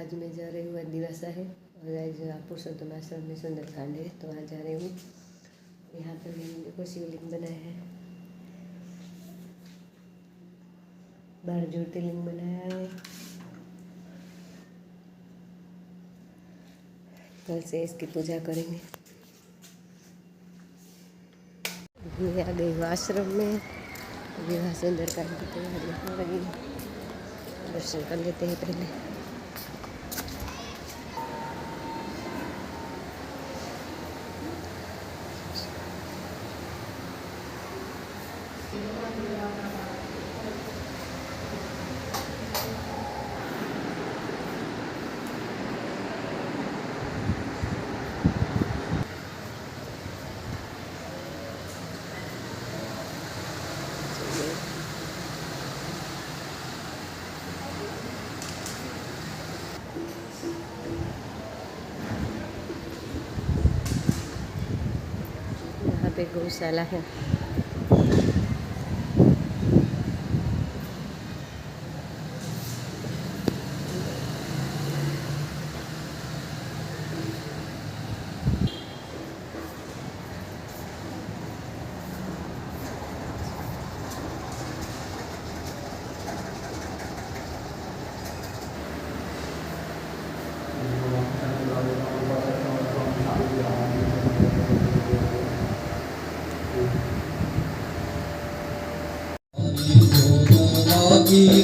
आज मैं जा रही हूँ, आज दिवासा है और आज पुरुषोत्तम आश्रम में सुंदरकांड है, तो वहाँ जा रही हूँ। यहाँ पर मैंने देखो शिवलिंग बनाया है, 12 ज्योतिर्लिंग बनाया है। कल से इसकी पूजा करेंगे। मैं आ गई हूँ आश्रम में, अभी वहाँ सुंदरकांड की तैयारी हो रही है। दर्शन कर लेते हैं पहले। यहाँ पे गौशाला है।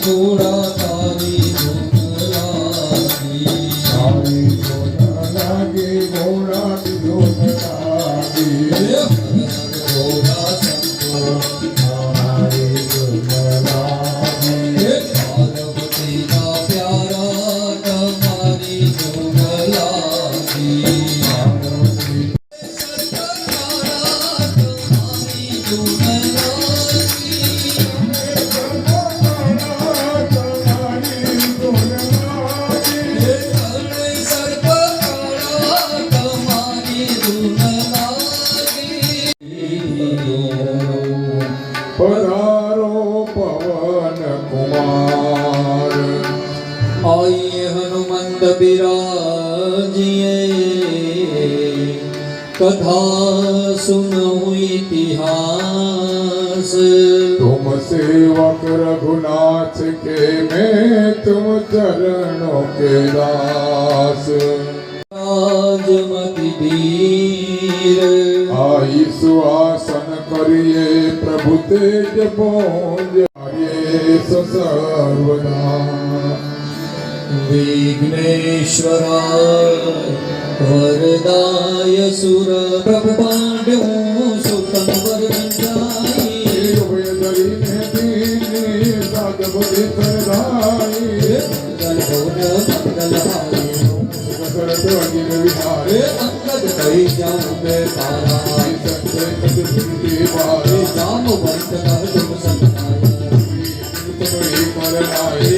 घोड़ा तारी लागी घोड़ा घोड़ा पार्वती का प्यारा तुम्हारी पधारो पवन कुमार। आइए हनुमंत बिराजिए, कथा सुनो इतिहास। तुम सेवक रघुनाथ के, मैं तुम चरणों के दास। राजमति धीर आई सुहासन करिए, प्रभु तेज पहुँच सर्वदा। विघ्नेश्वराय वरदाय सुर प्रभु पांड्यों सुतम वरदाई। अंगद कही जाऊं मैं तारा, जामवंत का तुम सतनाए।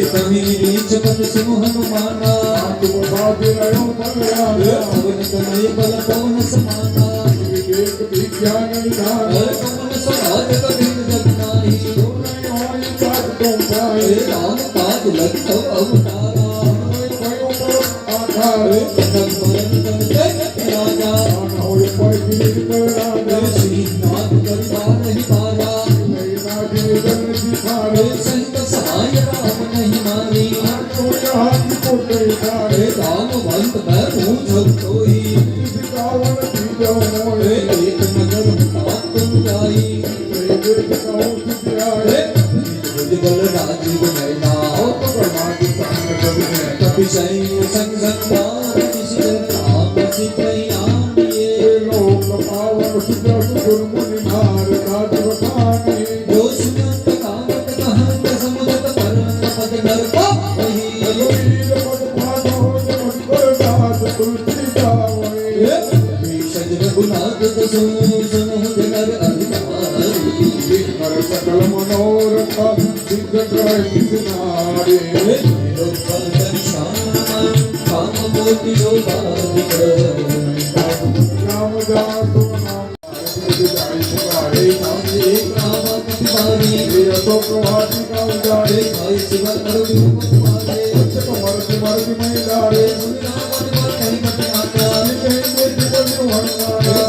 कबीरी जगत सिंह हनुमाना, पवन तनय बल पवन समाना। पवन स्वराज कबीर जगनाही, राम काज लखनऊ अवतारा। श्रीनाथ दरबार नहीं पारा, संत सहाय राम नहीं मारी। रामवंत मैं पूछो कोई, एक नगर तुम जाई। बल राजीव नैना कपिशय संगता राम सितैयानिए। जो सुनत कामत कहत समुदत परम पद नरको वही। भीषण रघुनाथ दसो सुनो जगर अधिकारी। सकल मनोरथ सिद्ध नारे। काम मोति रामदास लोकवासिका उजाड़े भाई शिवा करो तुम्हारे तो मरती मरती महिला रे कहीं मत आता कहेंगे जीवन को हरमाया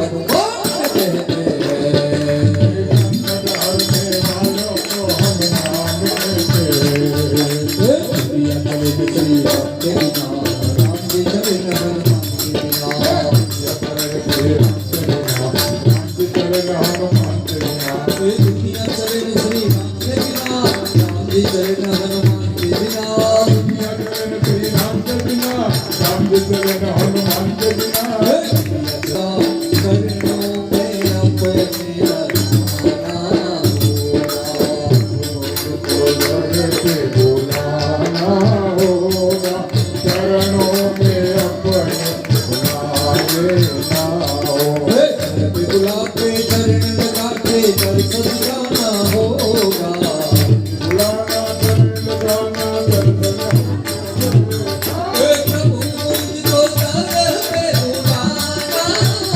हनुमान कहते हैं। संकट हरने वालों को हनुमान कहते हैं। दुनिया चले न श्री राम के बिना, राम जी चले न हनुमान के बिना। दुनिया चले श्री राम के बिना, राम जी चले न हनुमान के बिना। दुनिया चले न श्री राम के बिना, राम जी चले न हनुमान के बिना। दुनिया चले न श्री राम के बिना, राम जी चले न हनुमान के बिना। चरणों में अपने रखना के बुलाना होगा, चरणों में अपने बुलाए ना होगा। बुला के चरण लगा के दर्शन जाना होगा। बुलाना चरण लगाना दर्शन प्रभु मुझको दर पे बुलाना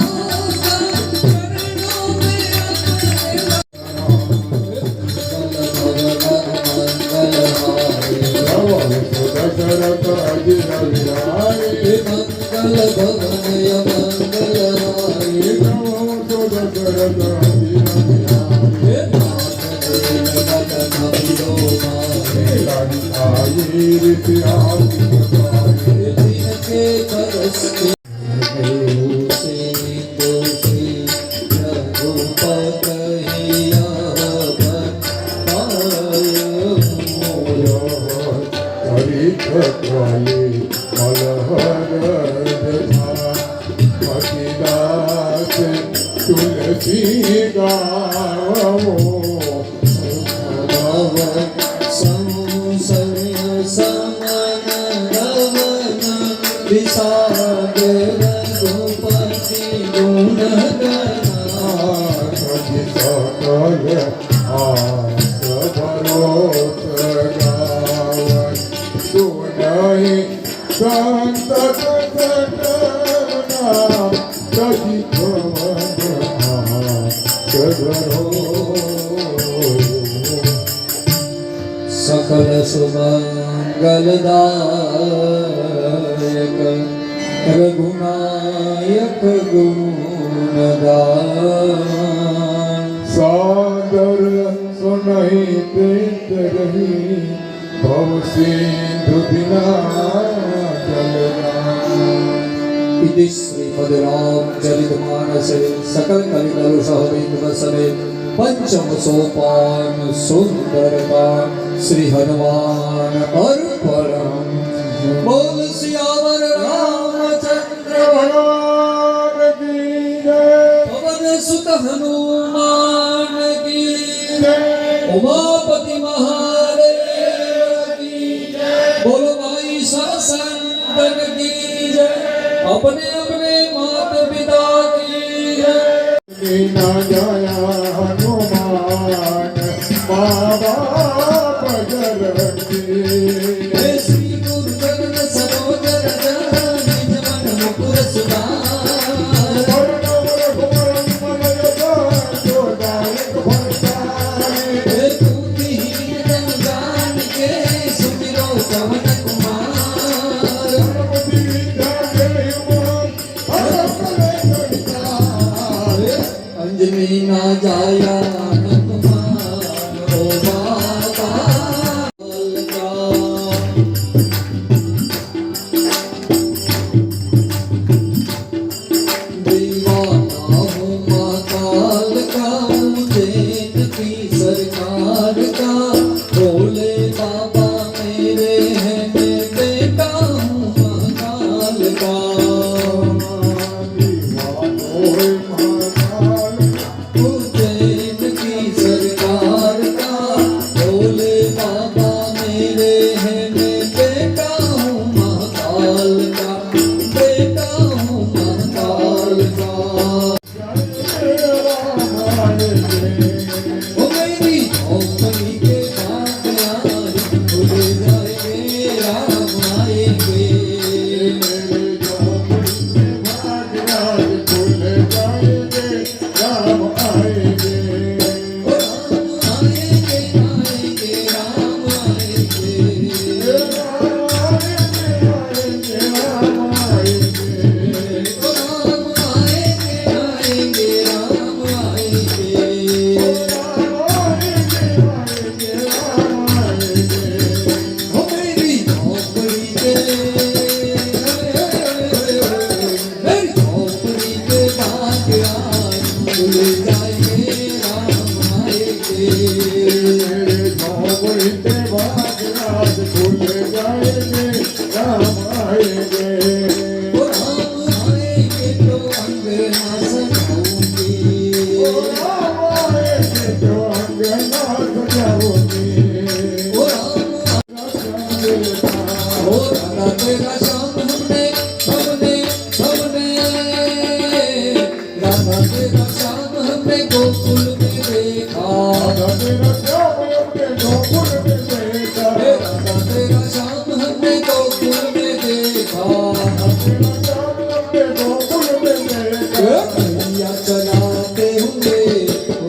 होगा, चरणों में अपने दशरथ अजिर विरारे, मंगल भवन मंगल हारे। नमो दशरथ अजिर विरारे। लालिताई ऋषि आदि बताए। हरिद्वाले मलहर जथा, भक्तिदास तुलसी गावो। विषाद रघुपति गुण सखि सकल आस भरोस गावै, सुनहि संतत सकना, सखि पवन आस धरो। सकल सुमंगलदायक रघुनायक गुणगान। सादर सुनहि देत रही, भव सिंधु बिना जलना। इति श्रीमद्रामचरितमानसे सकल कलिकलुषहरिन्द्रवसने पंचम सोपान सुंदरकांड श्री हनुमान अर्पणम्। बोल सियावर रामचंद्र भगवान की जय, पवन सुत हनुमान की जय। उमापति महादेव की जय। बोलो भाई संतन की जय। अपने अपने माता पिता की जय। मीना जया हनुमान बाबा बजरंगी। हे श्री गुरु चरण सरोज रज, निज मन मुकुर सुधार। वर्णव रघुवर मन यश, जो दायक भरतारे। हे तुमहि जन जान के, सुमिरो पवन कुमार। गणपति विद्या देहि मोहन, हरम कलेश विचार। अंजनी ना जाया हनुमान ओ बाबा। दीवाना हूँ महाकाल का, मुझे की सरकार का। भोले बाबा मेरे हैं, मैं बेटा हूँ महाकाल का। दीवानो महाकाल, उज्जैन की सरकार का। भोले बाबा मेरे हैं, मैं बेटा हूँ महाकाल का, बेटा हूँ महाकाल का। ओ मेरी ओमनी के बात आई, भूल जाएंगे राम आएंगे। मेरे जो भाग्य आज खुल जाए। के आए खुल जाएंगे राम आएंगे मेरे गाँव इतने भाग आज खुल जाएंगे राम आएंगे ओ राम आएंगे तो अंगना सजाऊंगी राम आएंगे तो अंगना सजाऊंगी ओ राम ओ राधा तेरा श्याम हमने हमने हमने राधा तेरा श्याम हमने गोकुल में देखा राधा तेरा श्याम हमने गोकुल में देखा राधा तेरा श्याम हमने गोकुल में देखा तेरा श्याम हमने गोकुल में देखा कन्हैया चलाते हुए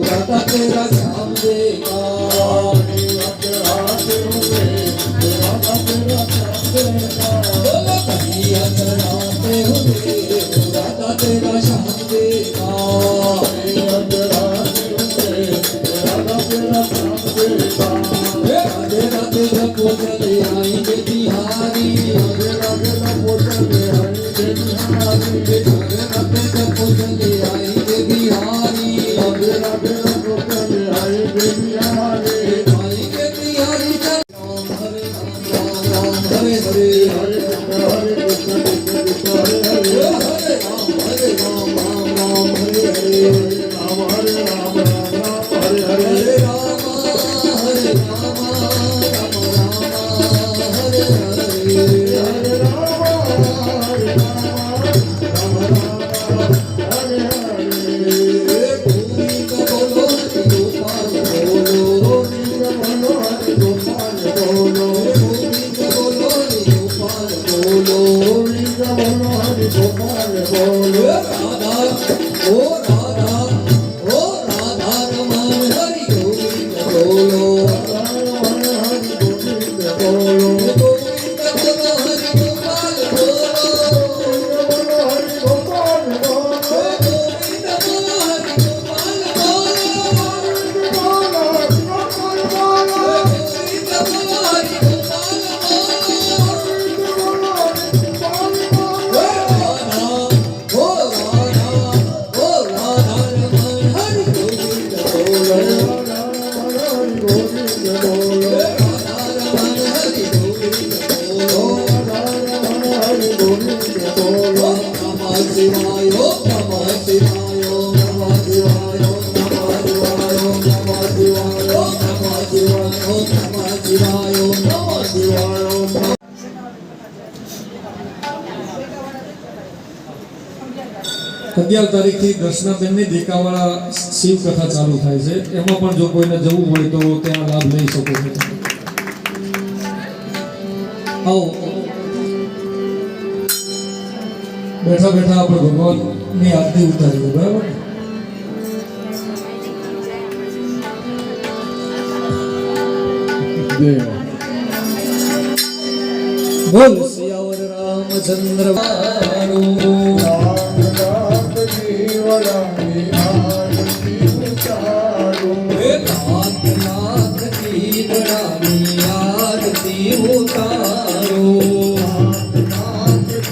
राधा तेरा श्याम देखा बोलो कन्हैया चलाते हुए राधा तेरा श्याम देखा राधे राधे जपो चले आएंगे बिहारी राधे राधे जपो चले आएंगे बिहारी आएंगे बिहारी राम हरे राम हरे हरे हरे राम राम हरे हरे हरे राम हरे राम हरे हरे गोविंद बोलो हरि गोपाल बोलो गोविंद बोलो हरि गोपाल बोलो राधा ओ राधा रमन हरि गोविंद बोलो गोविंद बोलो हरि गोपाल बोलो गोविंद बोलो हरि गोपाल बोलो અગિયાર તારીખથી દર્શનાબેનની દેકાવાળા શિવ કથા ચાલુ થાય છે એમાં પણ જો કોઈને જવું હોય તો ત્યાં લાભ લઈ શકો છો આવો બેઠા બેઠા આપણે ભગવાનની આરતી ઉતારીએ બરાબર બોલ સિયાવર રામચંદ્ર नाथ की बड़ाई आरती उतारो आरती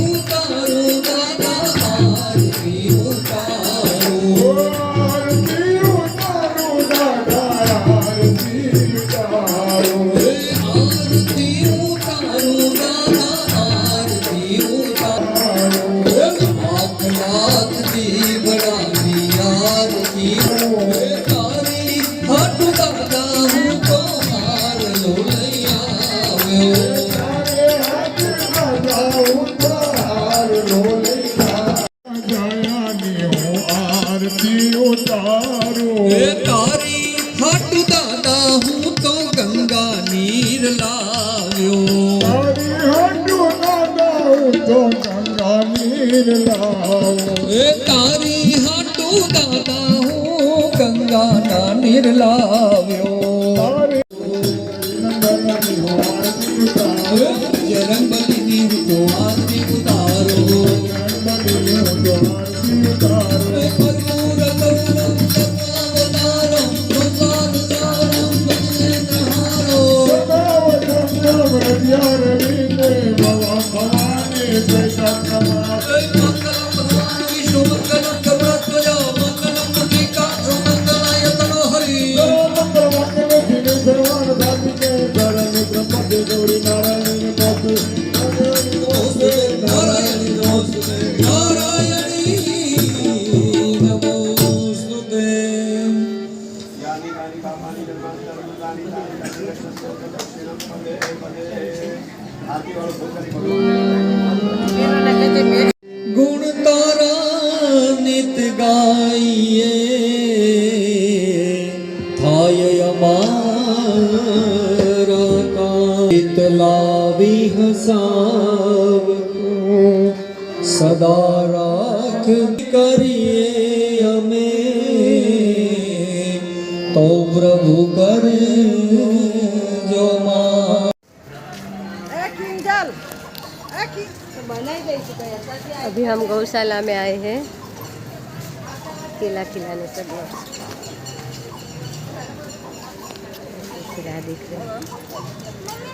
उतारो दादा आरती उतारो आरती उतारो दादा आरती उतारो नाथ की बड़ाई आरती तारी हट दादा हूँ तो हार लो लैया तारी हट दादा हूँ तो गंगा नीर लाव्यो तारी हाटू दादा हूँ गंगा ना नीर लाव्यो जरंग बली तो आरती उतारो कर्पूर गौरम सर्वावतारम भगवान सारम भजनेन्द्र हारो સદા રાખ કરીએ અમે તો પ્રભુ કરે જો માં अभी हम गौशाला में आए हैं केला खिलाने सब लोग खिला दिख रहे हैं।